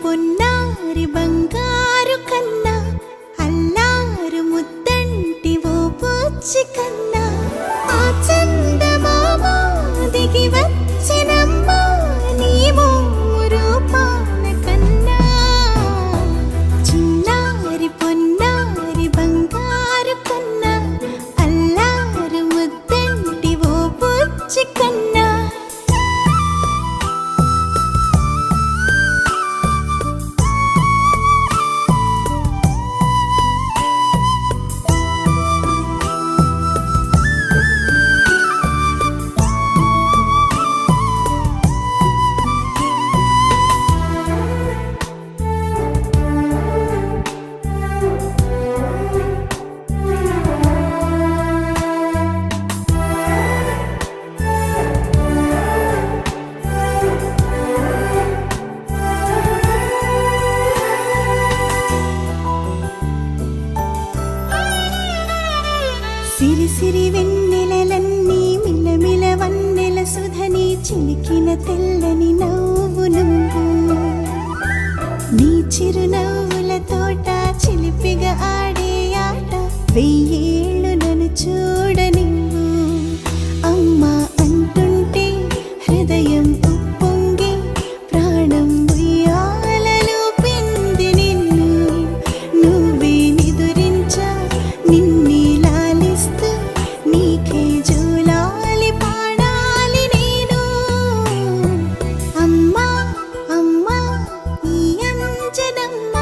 పొన్నారి బంగారు కన్నా అల్లారు ముద్దంటి ఓ బుచ్చి కన్నా ఆ చందమామ దిగి వచ్చినమ్మా నీ రూపాల కన్నా చిన్నారి పొన్నారి బంగారు కన్నా అల్లారు ముద్దంటి ఓ బుచ్చి కన్నా సిరి సిరి వెన్నెలలన్నీ మిలమిల వన్నెల సుధని చిలికిన తెల్లని నవ్వు నువ్వు నీ చిరునవ్వుల తోట చిలిపిగా ఆడే ఆట వెయ్యేళ్ళు నన్ను చూడ నువ్వు అమ్మా అంటుంటే హృదయం ఉప్పొంగి ప్రాణం ఉయ్యాలలో పిండి నిన్ను నువ్వే నిదురించా నిన్నే నీకే జూలాలి పాడాలి నేను అమ్మా అమ్మా ఈ అంజనమ్మ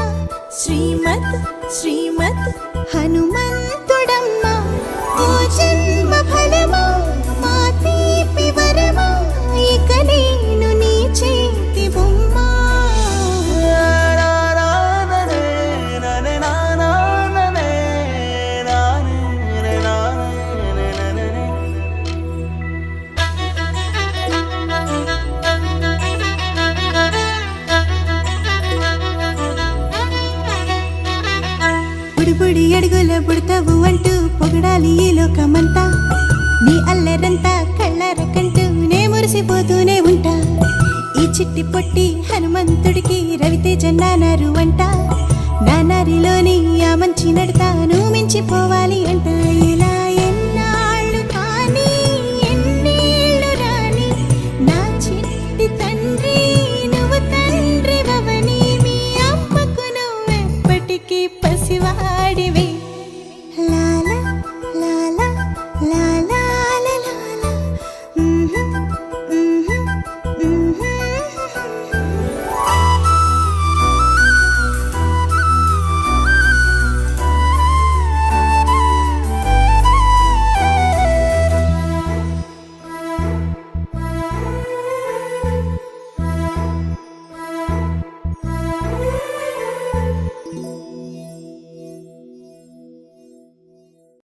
శ్రీమత్ శ్రీమత్ హనుమంతుడమ్మ ఓ జన్మ ఫలమా మా తీపి వరమా ఇక నేను నీ చేతి బొమ్మ బుడి అడుగుల బుడతావు అంటూ పొగడాలి ఈ లోకమంతా నీ అల్లరంతా కళ్ళారకంటూ నే మురిసిపోతూనే ఉంటా ఈ చిట్టి పొట్టి హనుమంతుడికి రవితేజ నానారు అంట నానారిలోని ఆ మంచి